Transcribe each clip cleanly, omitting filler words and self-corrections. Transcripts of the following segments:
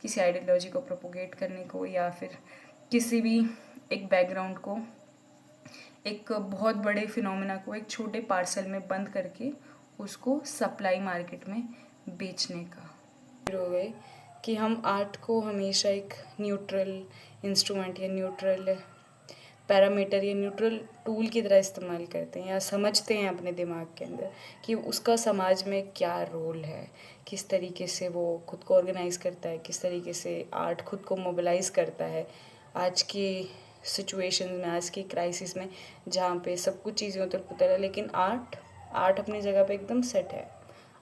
किसी आइडियोलॉजी को प्रोपोगेट करने को, या फिर किसी भी एक बैकग्राउंड को, एक बहुत बड़े फिनोमेना को एक छोटे पार्सल में बंद करके उसको सप्लाई मार्केट में बेचने का हो गए कि हम आर्ट को हमेशा एक न्यूट्रल इंस्ट्रूमेंट या न्यूट्रल पैरामीटर या न्यूट्रल टूल की तरह इस्तेमाल करते हैं या समझते हैं अपने दिमाग के अंदर कि उसका समाज में क्या रोल है, किस तरीके से वो खुद को ऑर्गेनाइज करता है, किस तरीके से आर्ट खुद को मोबिलाइज करता है आज की सिचुएशन में, आज की क्राइसिस में, जहाँ पे सब कुछ चीज़ें उथल पुथल है, लेकिन आर्ट अपनी जगह पे एकदम सेट है।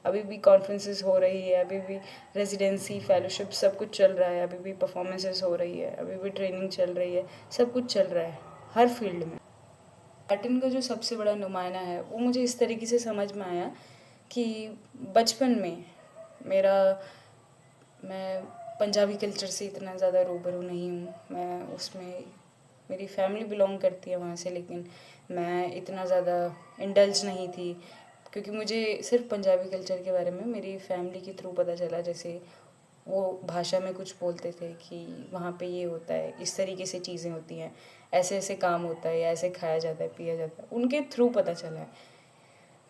अभी भी कॉन्फ्रेंसेस हो रही है, अभी भी रेजिडेंसी फेलोशिप सब कुछ चल रहा है, अभी भी परफॉर्मेंसेस हो रही है, अभी भी ट्रेनिंग चल रही है, सब कुछ चल रहा है हर फील्ड में। पैटर्न का जो सबसे बड़ा नुमायना है वो मुझे इस तरीके से समझ में आया कि बचपन में मैं पंजाबी कल्चर से इतना ज़्यादा रूबरू नहीं हूँ, मैं उसमें मेरी फैमिली बिलोंग करती है वहाँ से, लेकिन मैं इतना ज़्यादा इंडल्ज नहीं थी क्योंकि मुझे सिर्फ पंजाबी कल्चर के बारे में मेरी फैमिली के थ्रू पता चला। जैसे वो भाषा में कुछ बोलते थे कि वहाँ पे ये होता है, इस तरीके से चीज़ें होती हैं, ऐसे ऐसे काम होता है, या ऐसे खाया जाता है, पिया जाता है, उनके थ्रू पता चला है।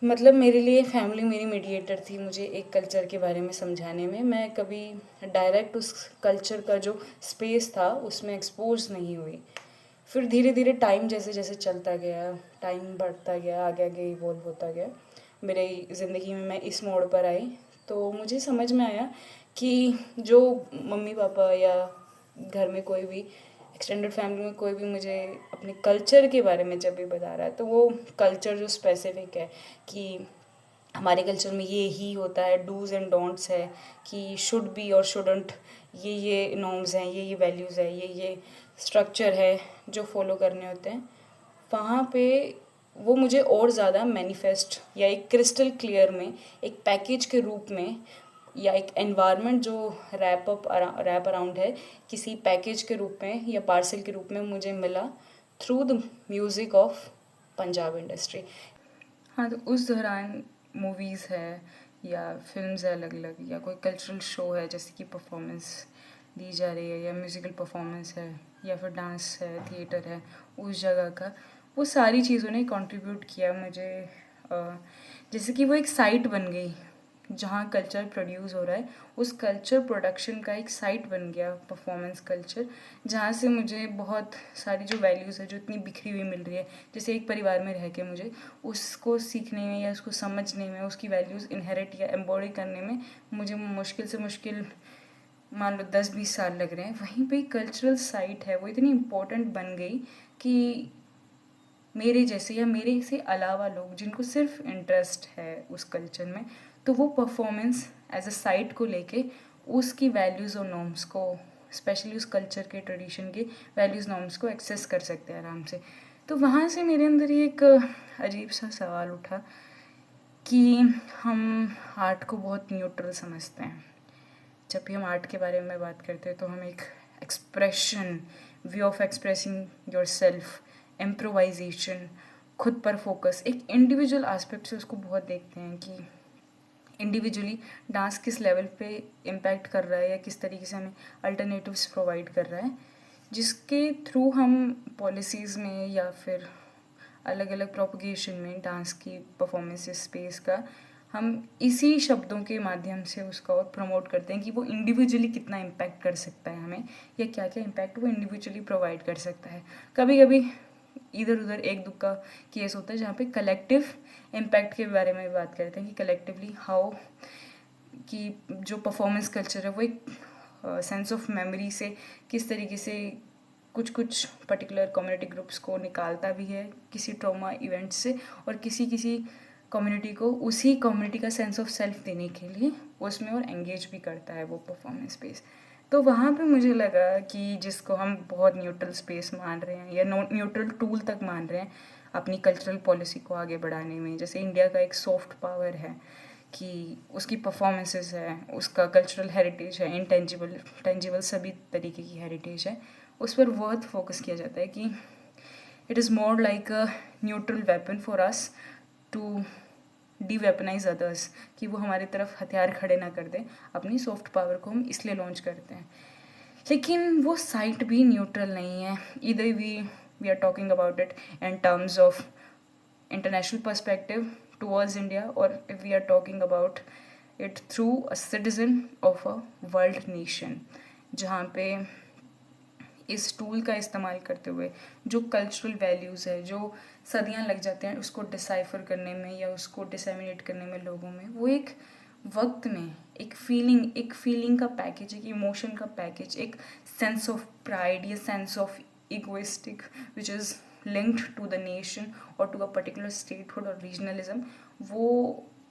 मतलब मेरे लिए फैमिली मेरी मीडिएटर थी मुझे एक कल्चर के बारे में समझाने में। मैं कभी डायरेक्ट उस कल्चर का जो स्पेस था उसमें एक्सपोज नहीं हुई। फिर धीरे धीरे टाइम जैसे जैसे चलता गया, टाइम बढ़ता गया, आगे आगे इवॉल्व होता गया, मेरी ज़िंदगी में मैं इस मोड़ पर आई तो मुझे समझ में आया कि जो मम्मी पापा या घर में कोई भी एक्सटेंडेड फैमिली में कोई भी मुझे अपने कल्चर के बारे में जब भी बता रहा है तो वो कल्चर जो स्पेसिफिक है कि हमारे कल्चर में ये ही होता है, डूज़ एंड डोंट्स है कि शुड बी और शुडंट, ये नॉर्म्स हैं, ये वैल्यूज़ है, ये स्ट्रक्चर है जो फॉलो करने होते हैं, वहाँ पे वो मुझे और ज़्यादा मैनिफेस्ट या एक क्रिस्टल क्लियर में एक पैकेज के रूप में या एक एनवायरनमेंट जो रैप अराउंड है किसी पैकेज के रूप में या पार्सल के रूप में मुझे मिला through the music of Punjab industry. हाँ, तो उस दौरान मूवीज़ है या फिल्म्स है अलग अलग, या कोई कल्चरल शो है जैसे कि परफॉर्मेंस दी जा रही है, या म्यूज़िकल परफॉर्मेंस है, या फिर डांस है, थिएटर है, उस जगह का वो सारी चीज़ों ने कंट्रीब्यूट किया मुझे। जैसे कि वो एक साइट बन गई जहाँ कल्चर प्रोड्यूस हो रहा है, उस कल्चर प्रोडक्शन का एक साइट बन गया परफॉर्मेंस कल्चर, जहाँ से मुझे बहुत सारी जो वैल्यूज़ है जो इतनी बिखरी हुई मिल रही है, जैसे एक परिवार में रह के मुझे उसको सीखने में या उसको समझने में, उसकी वैल्यूज़ इनहेरिट या एम्बॉडी करने में मुझे मुश्किल से मुश्किल मान लो 10-20 साल लग रहे हैं। वहीं पे कल्चरल साइट है वो इतनी इम्पोर्टेंट बन गई कि मेरे जैसे या मेरे से अलावा लोग जिनको सिर्फ इंटरेस्ट है उस कल्चर में, तो वो परफॉर्मेंस एज अ साइट को लेके उसकी वैल्यूज़ और नॉर्म्स को, स्पेशली उस कल्चर के ट्रेडिशन के वैल्यूज़ नॉर्म्स को एक्सेस कर सकते हैं आराम से। तो वहाँ से मेरे अंदर ये एक अजीब सा सवाल उठा कि हम आर्ट को बहुत न्यूट्रल समझते हैं। जब भी हम आर्ट के बारे में बात करते हैं तो हम एक expression, way of expressing your self, improvisation, खुद पर फोकस, एक इंडिविजुअल एस्पेक्ट से उसको बहुत देखते हैं कि इंडिविजुअली डांस किस लेवल पे इम्पैक्ट कर रहा है या किस तरीके से हमें अल्टरनेटिव्स प्रोवाइड कर रहा है, जिसके थ्रू हम पॉलिसीज़ में या फिर अलग अलग प्रोपगेशन में डांस की परफॉर्मेंस स्पेस का हम इसी शब्दों के माध्यम से उसका और प्रमोट करते हैं कि वो इंडिविजुअली कितना इम्पैक्ट कर सकता है हमें, या क्या क्या इम्पैक्ट वो इंडिविजुअली प्रोवाइड कर सकता है। कभी कभी इधर उधर एक दुख का केस होता है जहाँ पे कलेक्टिव इम्पैक्ट के बारे में बात करते हैं कि कलेक्टिवली हाउ कि जो परफॉर्मेंस कल्चर है वो एक सेंस ऑफ मेमोरी से किस तरीके से कुछ कुछ पर्टिकुलर कम्युनिटी ग्रुप्स को निकालता भी है किसी ट्रॉमा इवेंट से, और किसी किसी कम्युनिटी को उसी कम्युनिटी का सेंस ऑफ सेल्फ देने के लिए उसमें और एंगेज भी करता है वो परफॉर्मेंस स्पेस। तो वहाँ पे मुझे लगा कि जिसको हम बहुत न्यूट्रल स्पेस मान रहे हैं या न्यूट्रल टूल तक मान रहे हैं अपनी कल्चरल पॉलिसी को आगे बढ़ाने में, जैसे इंडिया का एक सॉफ्ट पावर है कि उसकी परफॉर्मेंसेस है, उसका कल्चरल हेरिटेज है, इंटेंजिबल टेंजिबल सभी तरीके की हेरिटेज है, उस पर बहुत फोकस किया जाता है कि it is more like a neutral weapon for us to deweaponize others, कि वो हमारी तरफ हथियार खड़े ना कर दें। अपनी सॉफ्ट पावर को हम इसलिए लॉन्च करते हैं, लेकिन वो साइट भी न्यूट्रल नहीं है। इधर we are talking about it in terms of international perspective towards India, or if we are talking about it through a citizen of a world nation, जहाँ पे इस टूल का इस्तेमाल करते हुए जो कल्चरल वैल्यूज़ है, जो सदियाँ लग जाते हैं उसको डिसाइफर करने में या उसको डिसेमिनेट करने में लोगों में, वो एक वक्त में एक फीलिंग का पैकेज, एक इमोशन का पैकेज, एक सेंस ऑफ प्राइड या sense of egoistic which is linked to the nation or to a particular statehood or regionalism, वो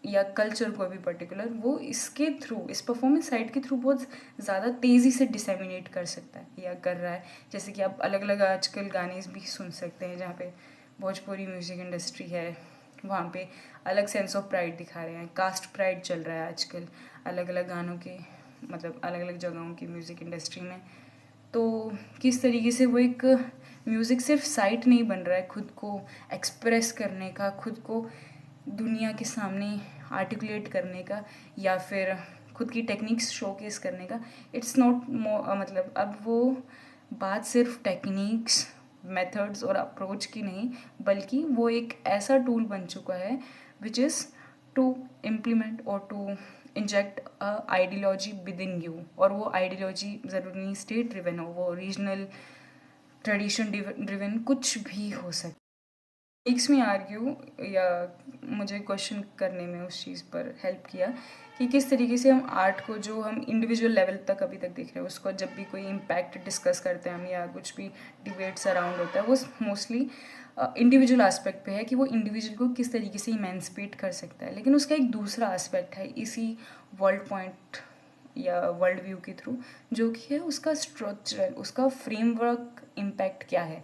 या कल्चर को भी पर्टिकुलर, वो इसके थ्रू, इस परफॉर्मेंस साइड के थ्रू बहुत ज़्यादा तेज़ी से डिसेमिनेट कर सकता है या कर रहा है। जैसे कि आप अलग अलग आजकल गाने भी सुन सकते हैं जहाँ पे भोजपुरी म्यूज़िक इंडस्ट्री है, वहाँ पे अलग सेंस ऑफ प्राइड दिखा रहे हैं, कास्ट प्राइड चल रहा है आजकल अलग अलग गानों के, मतलब अलग अलग जगहों की म्यूज़िक इंडस्ट्री में। तो किस तरीके से वो एक म्यूज़िक सिर्फ साइट नहीं बन रहा है खुद को एक्सप्रेस करने का, खुद को दुनिया के सामने आर्टिकुलेट करने का, या फिर खुद की टेक्निक्स शोकेस करने का। इट्स नॉट मतलब अब वो बात सिर्फ टेक्निक्स, मेथड्स और अप्रोच की नहीं, बल्कि वो एक ऐसा टूल बन चुका है विच इज़ टू इम्प्लीमेंट और to inject ideology within you. और वो आइडियोलॉजी ज़रूरी नहीं स्टेट ड्रिवन हो, वो रीजनल ट्रेडिशन ड्रिवन कुछ भी हो सकता है। मेक्स मी आर्ग्यू या मुझे क्वेश्चन करने में उस चीज़ पर हेल्प किया कि किस तरीके से हम आर्ट को, जो हम इंडिविजुअल लेवल तक अभी तक देख रहे हैं, उसको जब भी कोई इम्पैक्ट डिस्कस करते हैं हम या कुछ भी डिबेट्स अराउंड होता है, वो मोस्टली इंडिविजुअल एस्पेक्ट पे है कि वो इंडिविजुअल को किस तरीके से इमेंसिपेट कर सकता है। लेकिन उसका एक दूसरा एस्पेक्ट है इसी वर्ल्ड पॉइंट या वर्ल्ड व्यू के थ्रू, जो कि है उसका स्ट्रक्चरल, उसका फ्रेमवर्क इम्पैक्ट क्या है।